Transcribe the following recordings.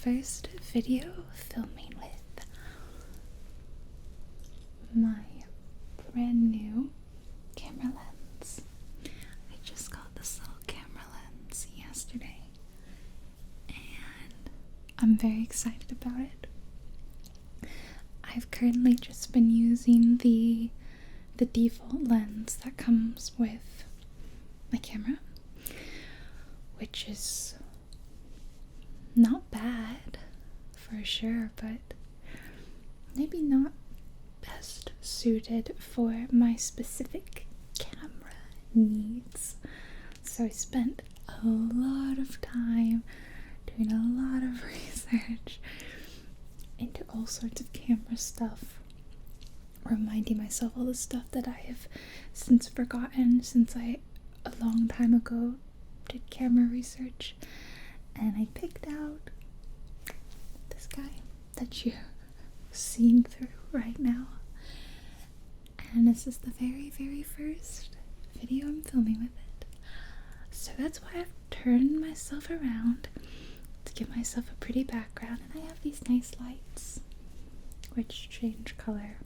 first video filming with my brand new camera lens. I just got this little camera lens yesterday and I'm very excited about it. I've currently just been using the default lens that comes with my camera, which is not bad for sure, but maybe not best suited for my specific camera needs. So I spent a lot of time doing a lot of research into all sorts of camera stuff, reminding myself all the stuff that I have since forgotten since I a long time ago did camera research, and I picked out this guy that you're seeing through right now. And this is the very first video I'm filming with it. So that's why I've turned myself around to give myself a pretty background, and I have these nice lights which change color.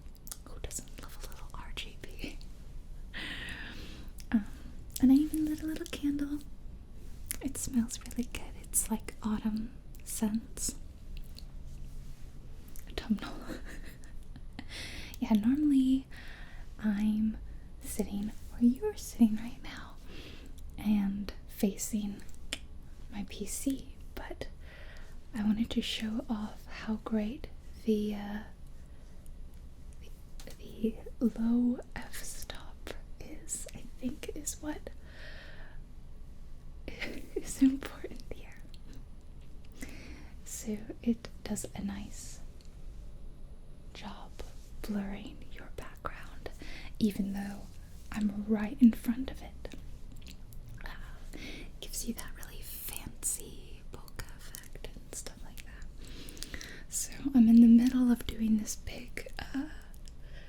Who doesn't love a little RGB? And I even lit a little candle. It smells really good. It's like autumn scents. Autumnal. Yeah, normally I'm sitting where you're sitting right now and facing my PC, but I wanted to show off how great the low f-stop is, I think is what is important here. So it does a nice job blurring your background, even though I'm right in front of it. Gives you that really fancy bokeh effect and stuff like that. So I'm in the middle of doing this big,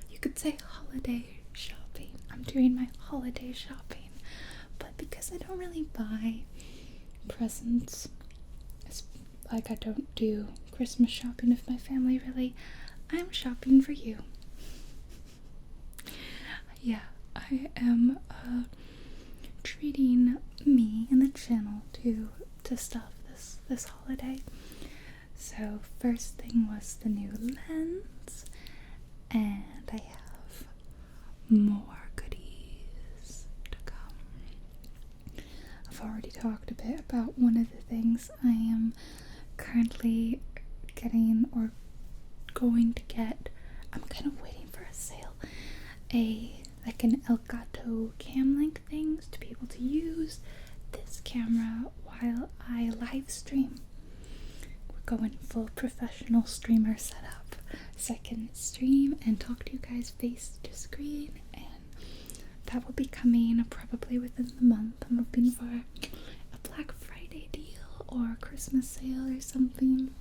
you could say holiday shopping. I'm doing my holiday shopping, but because I don't really buy presents, it's like I don't do Christmas shopping with my family really, I'm shopping for you. Yeah, I am treating me and the channel to stuff this holiday. So first thing was the new lens, and I have more goodies to come. I've already talked a bit about one of the things I am currently getting or going to get. I'm kind of waiting for a sale. Like an Elgato cam link things to be able to use this camera while I live stream. We're going full professional streamer setup, so I can stream and talk to you guys face to screen, and that will be coming probably within the month. I'm hoping for a Black Friday deal or a Christmas sale or something.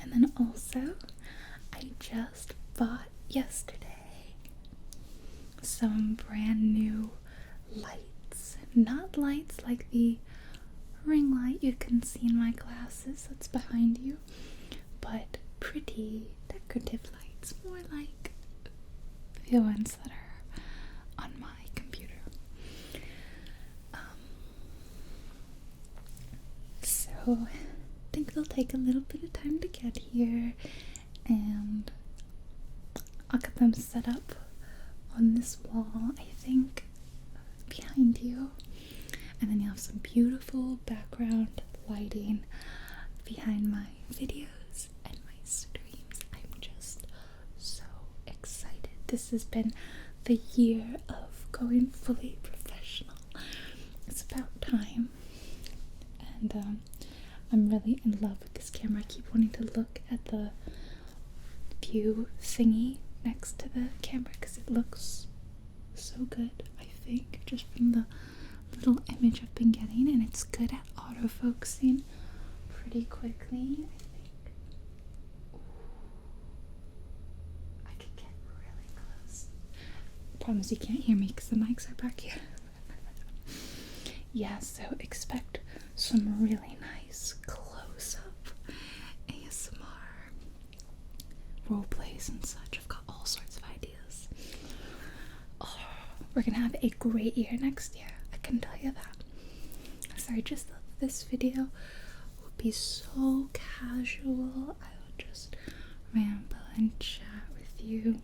And then also, I just bought yesterday some brand new lights. Not lights like the ring light you can see in my glasses that's behind you, but pretty decorative lights, more like the ones that are on my computer. So I think they'll take a little bit of time to get here, and I'll get them set up on this wall, I think, behind you, and then you'll have some beautiful background lighting behind my videos and my streams. I'm just so excited. This has been the year of going fully professional. It's about time, and I'm really in love with this camera. I keep wanting to look at the view thingy next to the camera because it looks so good, I think, just from the little image I've been getting, and it's good at autofocusing pretty quickly, I think. Ooh, I could get really close. Promise you can't hear me because the mics are back here. Yeah, so expect some really nice close we're gonna have a great year next year. I can tell you that. So I just thought this video would be so casual. I would just ramble and chat with you,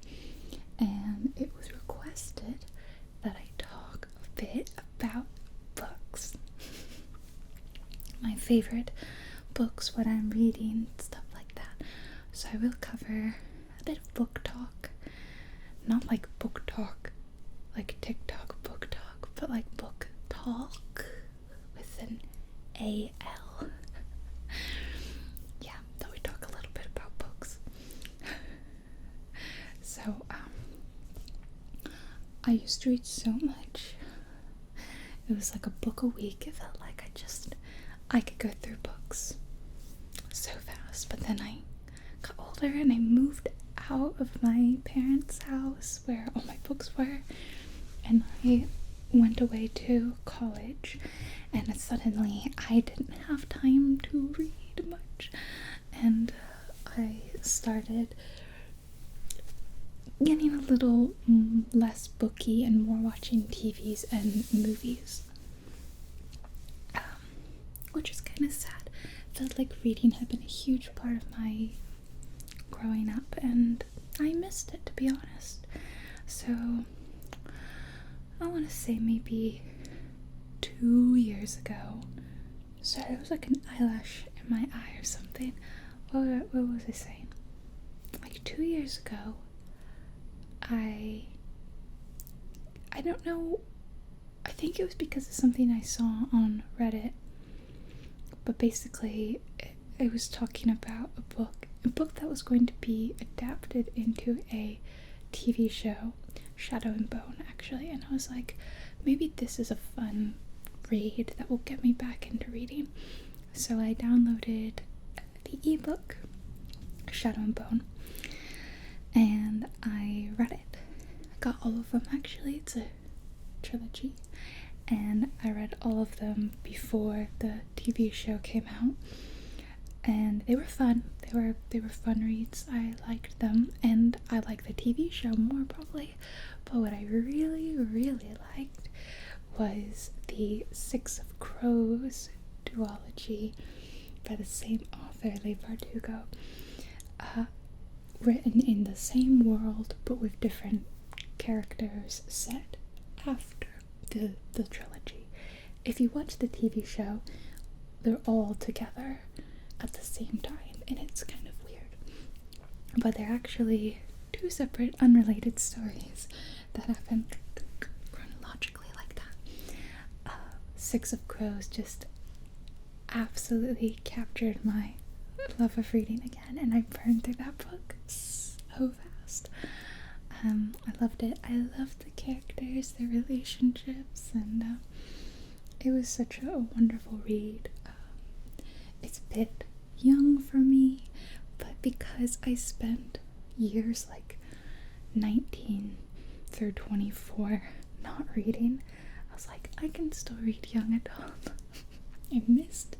and it was requested that I talk a bit about books. My favorite books, what I'm reading, stuff like that. So I will cover a bit of book talk. Not like book talk, like TikTok book talk, but like book talk with an A-L. Yeah, that we talk a little bit about books. So, I used to read so much. It was like a book a week. It felt like I could go through books so fast. But then I got older and I moved out of my parents' house where all my books were, and I went away to college, and suddenly I didn't have time to read much, and I started getting a little less booky and more watching TVs and movies, which is kind of sad. Felt like reading had been a huge part of my growing up, and I missed it, to be honest. So I want to say maybe 2 years ago. Sorry, there was like an eyelash in my eye or something. What was I saying? Like 2 years ago, I don't know, I think it was because of something I saw on Reddit, but basically it was talking about a book that was going to be adapted into a TV show, Shadow and Bone, actually, and I was like, maybe this is a fun read that will get me back into reading. So I downloaded the ebook, Shadow and Bone, and I read it. I got all of them, actually. It's a trilogy, and I read all of them before the TV show came out, and they were fun. They were fun reads. I liked them, and I like the TV show more probably. But what I really, really liked was the Six of Crows duology by the same author, Leigh Bardugo, written in the same world but with different characters set after the trilogy. If you watch the TV show, they're all together at the same time, and it's kind of weird. But they're actually two separate, unrelated stories that happen chronologically like that. Six of Crows just absolutely captured my love of reading again, and I burned through that book so fast. I loved it. I loved the characters, the relationships, and it was such a wonderful read. It's a bit young for me, but because I spent years like 19 through 24 not reading, I was like, I can still read young adult. I missed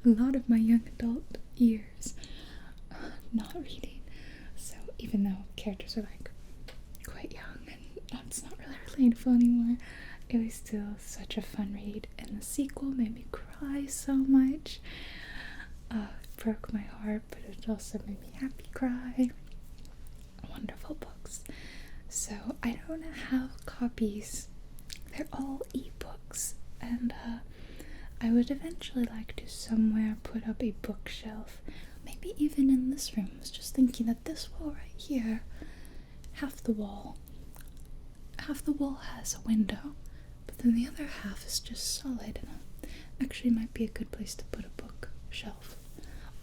a lot of my young adult years not reading. So even though characters are like quite young and that's not really relatable anymore, it was still such a fun read, and the sequel made me cry so much. It broke my heart, but it also made me happy cry. Wonderful books. So I don't have copies. They're all ebooks, and I would eventually like to somewhere put up a bookshelf, maybe even in this room. I was just thinking that this wall right here, half the wall has a window, but then the other half is just solid, and actually might be a good place to put a bookshelf,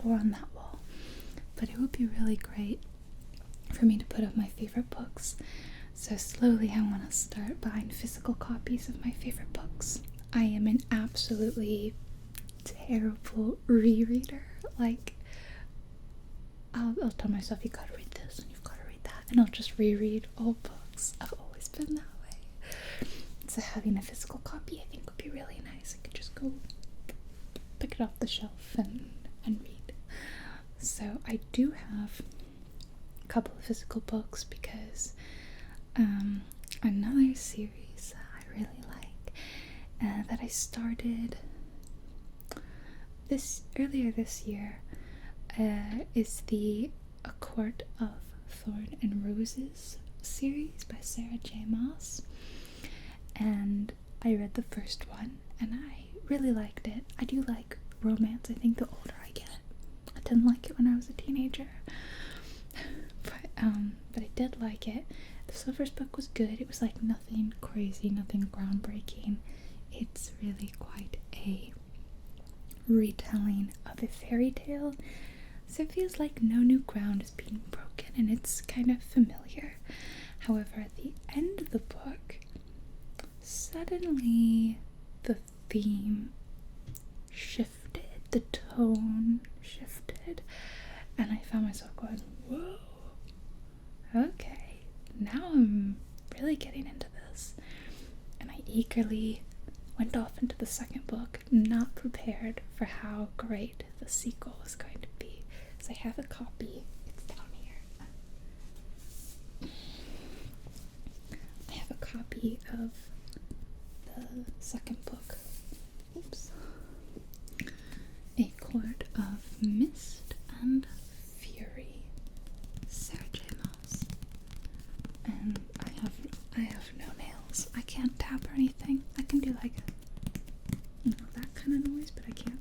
or on that wall. But it would be really great for me to put up my favorite books. So slowly I want to start buying physical copies of my favorite books. I am an absolutely terrible rereader. Like, I'll tell myself, you gotta read this and you've gotta read that, and I'll just reread old books. I've always been that way. So having a physical copy, I think, would be really nice. I could just go pick it off the shelf and read. So I do have a couple of physical books because another series really like that I started earlier this year is the A Court of Thorn and Roses series by Sarah J. Maas, and I read the first one and I really liked it. I do like romance, I think, the older I get. I didn't like it when I was a teenager, but I did like it. The first book was good. It was like nothing crazy, nothing groundbreaking. It's really quite a retelling of a fairy tale, so it feels like no new ground is being broken and it's kind of familiar. However, at the end of the book, suddenly the theme shifted, the tone shifted, and I found myself going, whoa, okay, now I'm really getting into this. And I eagerly went off into the second book, not prepared for how great the sequel was going to be. So I have a copy. It's down here. I have a copy of the second book. Oops. A Court of Mist and Fury, Sarah J. Maas. And I have no nails. I can't tap or anything. I can do like, that kind of noise, but I can't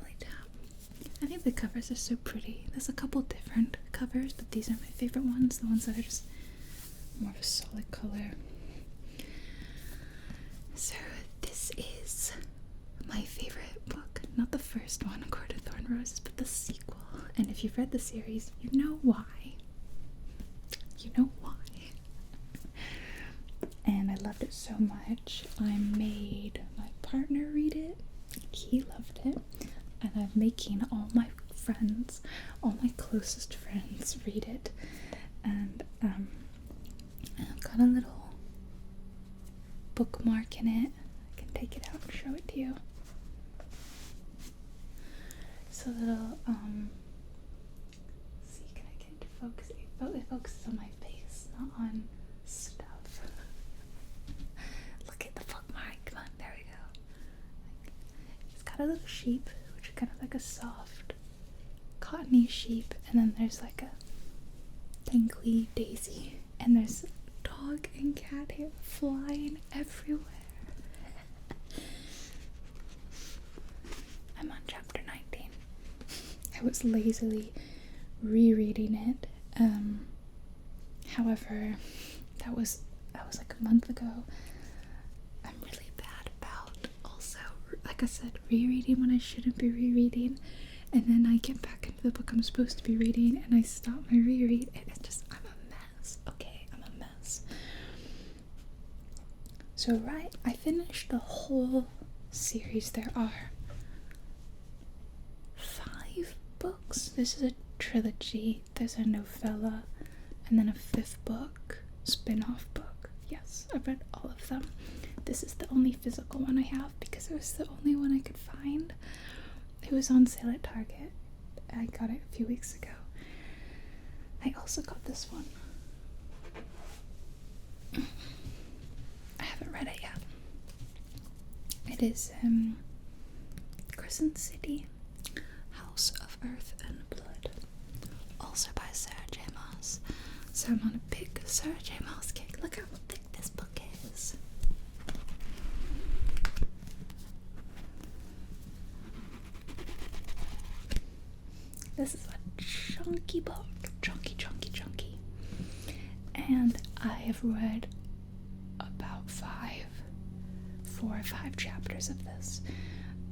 really tap. I think the covers are so pretty. There's a couple different covers, but these are my favorite ones, the ones that are just more of a solid color. So this is my favorite book, not the first one, A Court of Thorn and Roses, but the sequel. And if you've read the series, you know why. You know why. And I loved it so much, I made my partner read it. He loved it. And I'm making all my friends, all my closest friends read it. And I've got a little bookmark in it. I can take it out and show it to you. It's a little, see, can I get it to focus? It focuses on my face, not on stuff. Look at the bookmark, come on, there we go. It's got a little sheep, which is kind of like a soft, cottony sheep, and then there's like a dangly daisy, and there's dog and cat hair flying everywhere. I'm on chapter 19. I was lazily rereading it. However, that was like a month ago. I'm really bad about also, like I said, rereading when I shouldn't be rereading, and then I get back into the book I'm supposed to be reading and I stop my reread, and it's just, I'm a mess. Okay, I'm a mess. So I finished the whole series. There are 5 books. This is a trilogy. There's a novella and then a 5th book, spin-off book. Yes, I've read all of them. This is the only physical one I have because it was the only one I could find. It was on sale at Target. I got it a few weeks ago. I also got this one. I haven't read it yet. It is Crescent City, House of Earth and Blood, also by Sarah J. Maas. So I'm on a big Sarah J. Maas kick. Look how thick this book is. This is a chunky book. Chunky. And I have read about 4 or 5 chapters of this.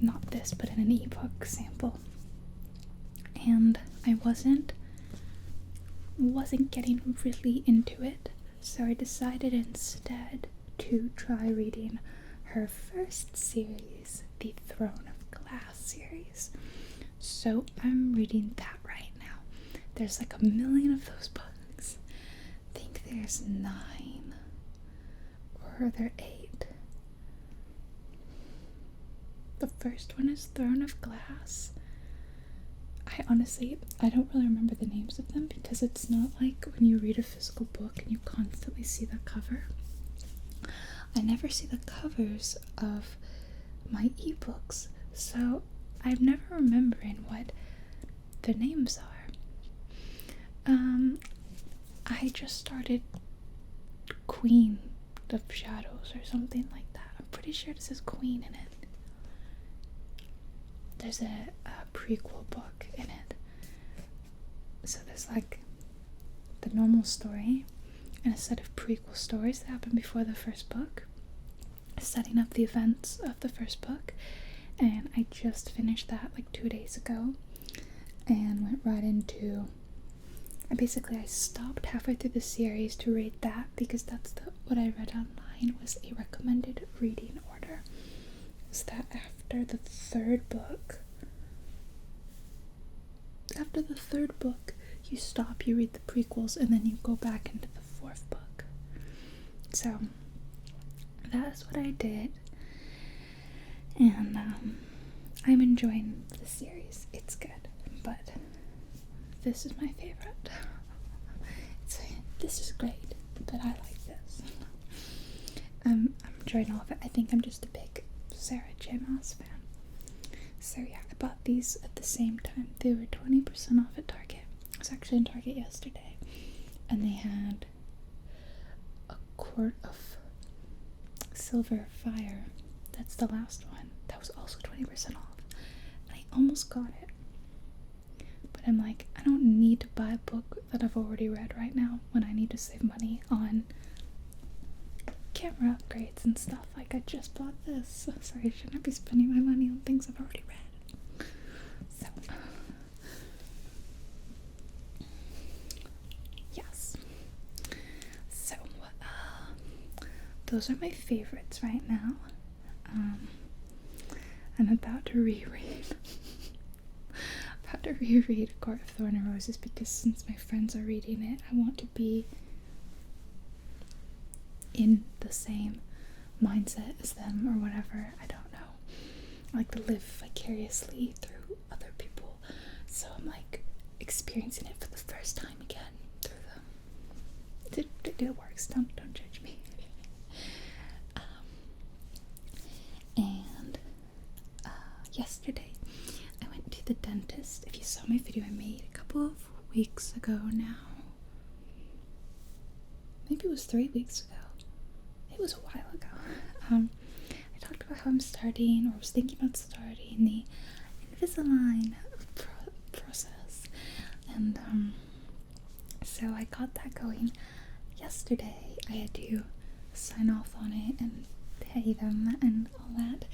Not this, but in an ebook sample. And I wasn't getting really into it, so I decided instead to try reading her first series, the Throne of Glass series. So I'm reading that right now. There's like a million of those books. I think there's 9, or are there 8? The first one is Throne of Glass. I don't really remember the names of them because it's not like when you read a physical book and you constantly see the cover. I never see the covers of my ebooks, so I'm never remembering what their names are. I just started Queen of Shadows or something like that. I'm pretty sure it says Queen in it. There's a prequel book in it. So there's like the normal story and a set of prequel stories that happen before the first book, setting up the events of the first book. And I just finished that like 2 days ago and went right into, I stopped halfway through the series to read that because that's what I read online was a recommended reading order. Is that after the third book, you stop, you read the prequels, and then you go back into the fourth book. So that's what I did, and I'm enjoying the series. It's good, but this is my favorite. This is great, but I like this. I'm enjoying all of it. I think I'm just a big Sarah J. Maas fan. So yeah, I bought these at the same time. They were 20% off at Target. I was actually in Target yesterday, and they had a quart of Silver Fire. That's the last one. That was also 20% off. And I almost got it. But I'm like, I don't need to buy a book that I've already read right now when I need to save money on camera upgrades and stuff. Like, I just bought this, so I shouldn't be spending my money on things I've already read. So, yes. So, those are my favorites right now. I'm about to reread Court of Thorn and Roses because since my friends are reading it, I want to be in the same mindset as them or whatever. I don't know. I like to live vicariously through other people, so I'm like experiencing it for the first time again through them. It works. Don't judge me. And yesterday I went to the dentist. If you saw my video I made a couple of weeks ago now, maybe it was 3 weeks ago. It was a while ago. I talked about how I'm starting, or was thinking about starting, the Invisalign process, and so I got that going yesterday. I had to sign off on it and pay them and all that,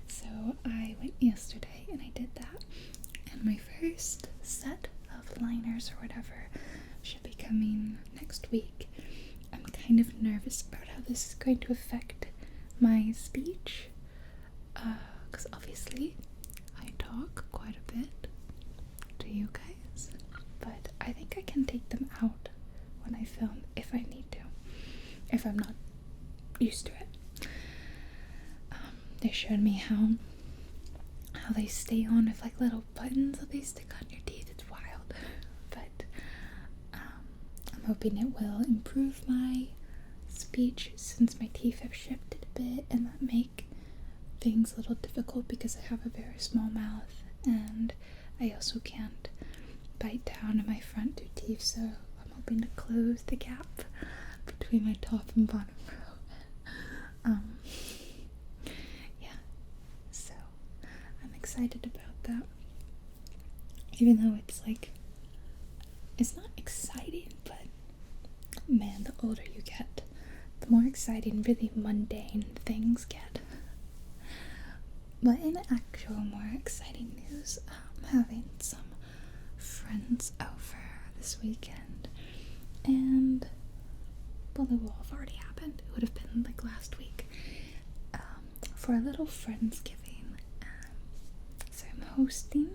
so I went yesterday and I did that, and my first set of liners or whatever should be coming next week. I'm kind of nervous about how this is going to affect my speech, because obviously I talk quite a bit to you guys, but I think I can take them out when I film if I need to, if I'm not used to it. They showed me how they stay on with like little buttons that they stick on your teeth. It's wild, but I'm hoping it will improve my speech since my teeth have shifted a bit, and that make things a little difficult because I have a very small mouth and I also can't bite down on my front two teeth, so I'm hoping to close the gap between my top and bottom row. Yeah, so I'm excited about that, even though it's not exciting, but man, the older you get, the more exciting really mundane things get. But in actual more exciting news, I'm having some friends over this weekend, and well, it will have already happened. It would have been like last week, for a little Friendsgiving. So I'm hosting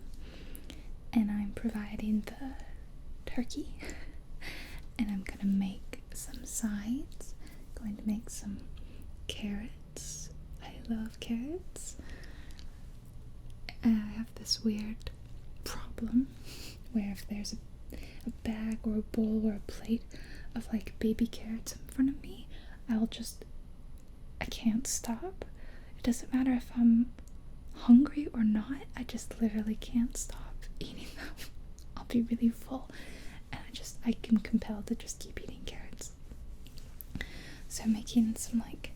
and I'm providing the turkey, and I'm gonna make some sides, going to make some carrots. I love carrots. I have this weird problem where if there's a bag or a bowl or a plate of like baby carrots in front of me, I'll just I can't stop. It doesn't matter if I'm hungry or not, I just literally can't stop eating them. I'll be really full, and I can compelled to just keep eating carrots. So I'm making some like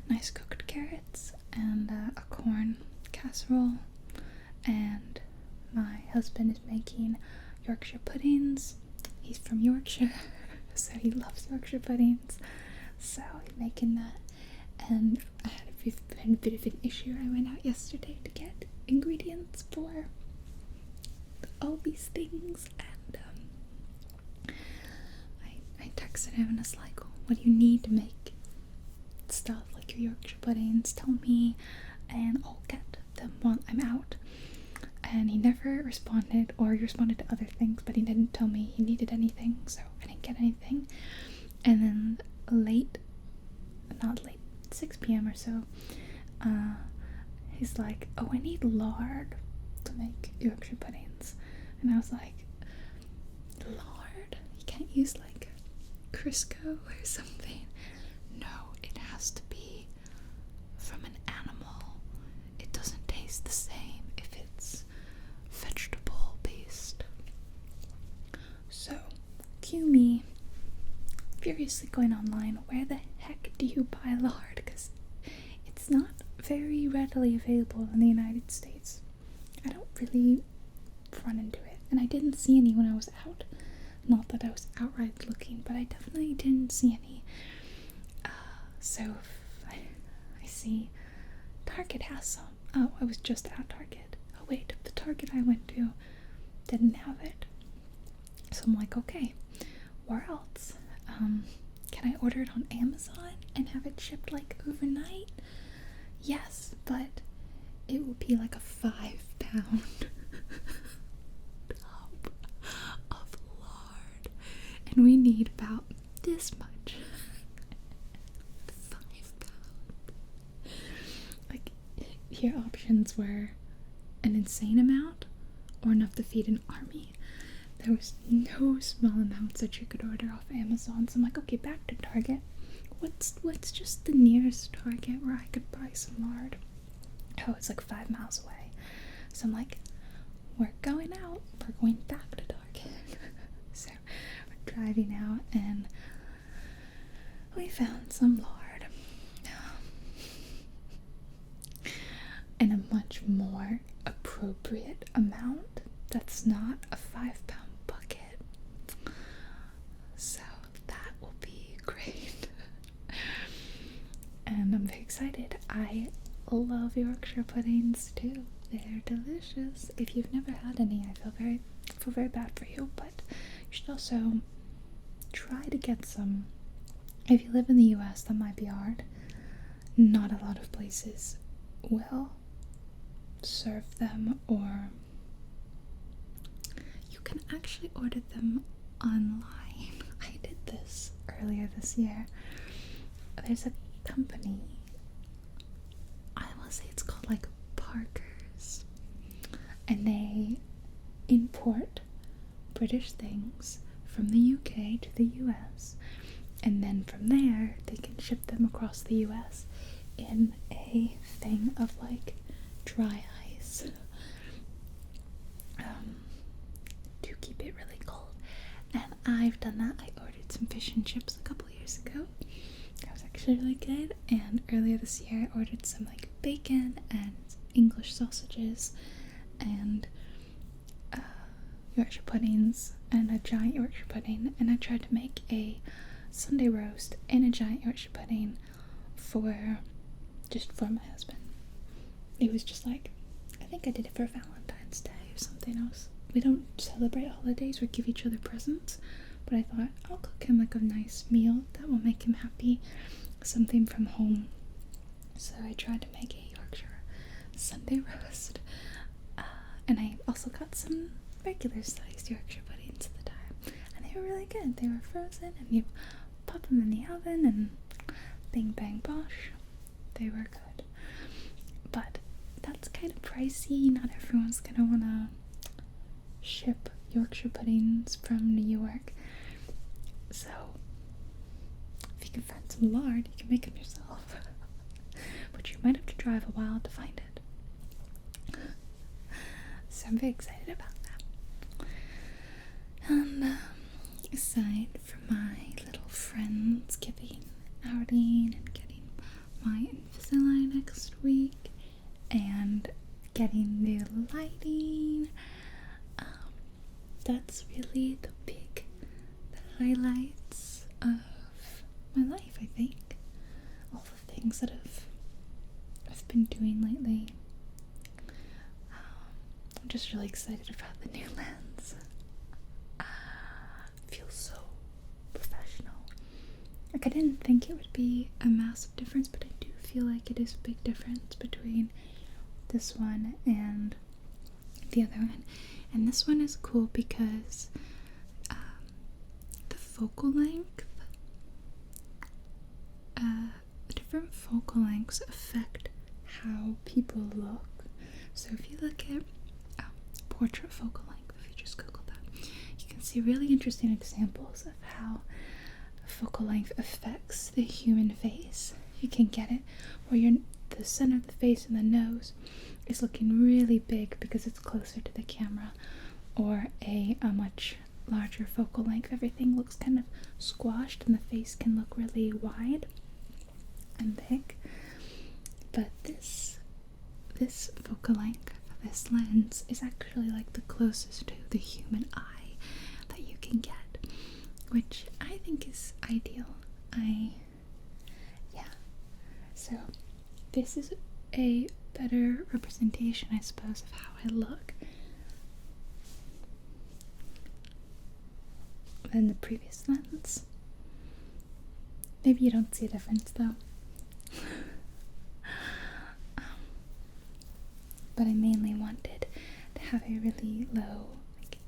nice cooked carrots and a corn casserole, and my husband is making Yorkshire puddings. He's from Yorkshire, so he loves Yorkshire puddings, so he's making that. And I had a bit of an issue. I went out yesterday to get ingredients for all these things, and I texted him and I was like, what do you need to make stuff like your Yorkshire puddings? Tell me and I'll get them while I'm out. And he never responded, or he responded to other things, but he didn't tell me he needed anything, so I didn't get anything. And then not late, 6 p.m. or so, he's like, oh, I need lard to make Yorkshire puddings. And I was like, lard? You can't use like Crisco or something? No, it has to be from an animal. It doesn't taste the same if it's vegetable based. So, cue me furiously going online, where the heck do you buy lard? Because it's not very readily available in the United States. I don't really run into it, and I didn't see any when I was out. Not that I was outright looking, but I definitely didn't see any. So if I see Target has some. Oh, I was just at Target. Oh wait, the Target I went to didn't have it. So I'm like, okay, where else? Can I order it on Amazon and have it shipped like overnight? Yes, but it will be like a 5-pound tub of lard, and we need about this much. 5 pounds. Like, your options were an insane amount or enough to feed an army. There was no small amounts that you could order off Amazon. So I'm like, okay, back to Target. What's just the nearest Target where I could buy some lard? Oh, it's like 5 miles away. So I'm like, we're going out. We're going back to Target. So we're driving out and we found some lard. In a much more appropriate amount. That's not a 5-pound bucket. So that will be great. And I'm very excited. I love Yorkshire puddings too. They're delicious. If you've never had any, I feel very bad for you, but you should also try to get some. If you live in the US, that might be hard. Not a lot of places will serve them, or you can actually order them online. I did this earlier this year. There's a company, I want to say it's called like Parker's, and they import British things from the UK to the US, and then from there they can ship them across the US in a thing of like dry ice to keep it really cold. And I've done that. I ordered some fish and chips a couple years ago. That was actually really good. And earlier this year I ordered some like bacon and English sausages and Yorkshire puddings and a giant Yorkshire pudding, and I tried to make a Sunday roast and a giant Yorkshire pudding for my husband. It was just like, I think I did it for Valentine's Day or something else. We don't celebrate holidays or give each other presents, but I thought I'll cook him like a nice meal that will make him happy, something from home. So I tried to make a Yorkshire Sunday roast, and I also got some regular sized Yorkshire puddings at the time, and they were really good. They were frozen, and you pop them in the oven and bing bang bosh, they were good. But that's kind of pricey. Not everyone's gonna wanna ship Yorkshire puddings from New York, so if you can find some lard, you can make them yourself. might have to drive a while to find it. So I'm very excited about that. And aside from my little Friendsgiving outing and getting my Invisalign next week and getting new lighting, that's really the highlights of my life, I think. All the things that I've been doing lately. I'm just really excited about the new lens. It feels so professional. Like, I didn't think it would be a massive difference, but I do feel like it is a big difference between this one and the other one. And this one is cool because the focal length, different focal lengths affect how people look. So if you look at portrait focal length, if you just Google that, you can see really interesting examples of how focal length affects the human face. You can get it where the center of the face and the nose is looking really big because it's closer to the camera, or a much larger focal length, everything looks kind of squashed and the face can look really wide and big. But this focal length for this lens is actually like the closest to the human eye that you can get, which I think is ideal. So this is a better representation, I suppose, of how I look than the previous lens. Maybe you don't see a difference though. But I mainly wanted to have a really low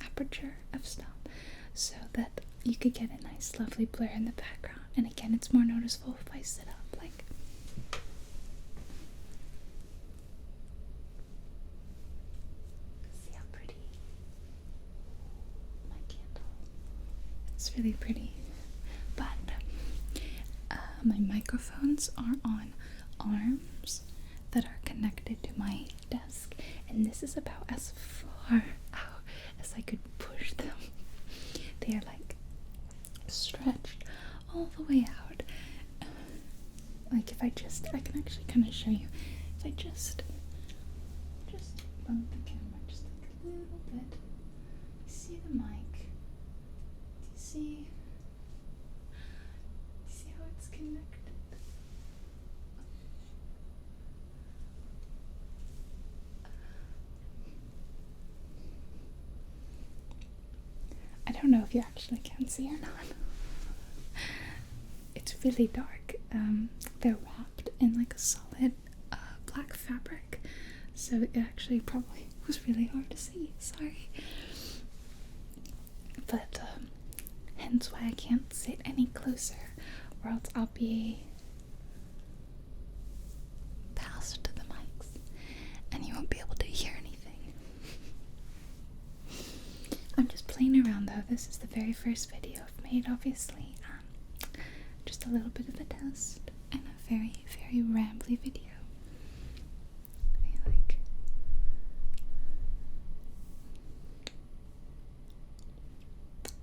aperture of stop so that you could get a nice lovely blur in the background. And again, it's more noticeable if I sit up, like, see how pretty my candle. It's really pretty. But my microphones are on arms that are connected to my desk, and this is about as far out as I could push them. They are like stretched all the way out. Like, if I can actually kind of show you. If I just bump the camera just like a little bit. See the mic? Do you see how it's connected? I don't know if you actually can see or not. It's really dark. They're wrapped in like a solid black fabric, so it actually probably was really hard to see. Sorry. But hence why I can't sit any closer, or else I'll be past the mics and you won't be able to hear anything. I'm just playing around though. This is the very first video I've made, obviously. Just a little bit of a test and a very, very rambly video.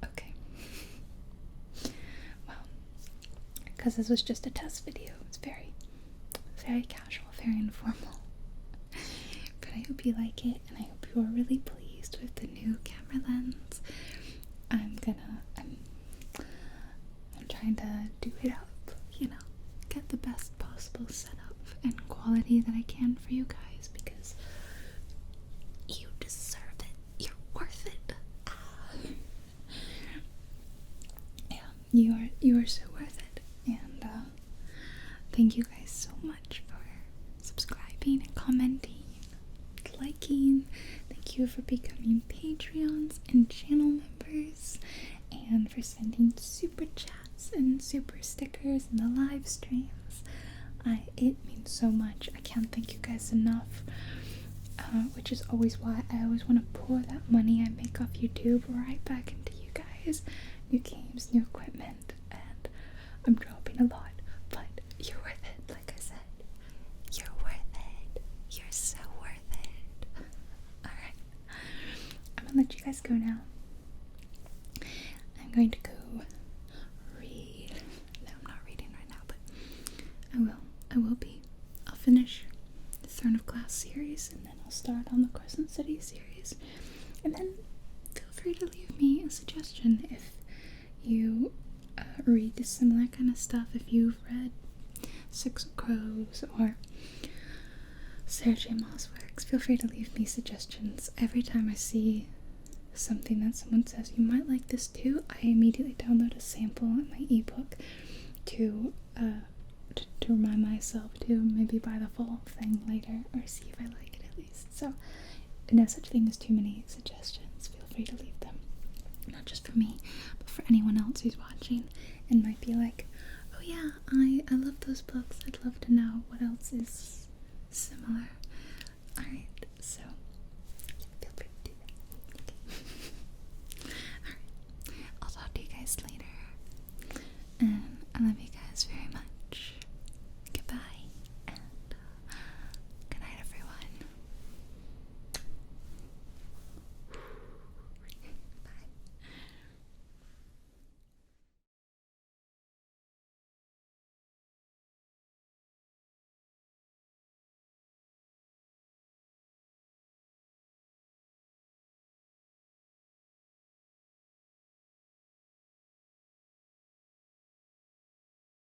Okay. Well, because this was just a test video, it's very, very casual, very informal. But I hope you like it, and I hope you are really pleased with the new camera lens. I'm trying to do it up, get the best possible setup and quality that I can for you guys, because you deserve it. You're worth it. Yeah, you are so worth it. And thank you guys so much for subscribing and commenting, liking. Thank you for becoming Patreons and channel members, and for sending super chats and super stickers in the live streams. It means so much. I can't thank you guys enough. Which is always why I always want to pour that money I make off YouTube right back into you guys. New games, new equipment, and I'm dropping a lot, but you're worth it. Like I said, you're worth gonna let you guys go now. I'm going to go read. No, I'm not reading right now, but I will be. I'll finish the Throne of Glass series, and then I'll start on the Crescent City series. And then feel free to leave me a suggestion if you read similar kind of stuff. If you've read Six of Crows or Sarah J. Maas works, feel free to leave me suggestions. Every time I see something that someone says, you might like this too, I immediately download a sample in my ebook to remind myself to maybe buy the full thing later, or see if I like it at least. So, no such thing as too many suggestions. Feel free to leave them. Not just for me, but for anyone else who's watching and might be like, oh yeah, I love those books. I'd love to know what else is similar. Alright, so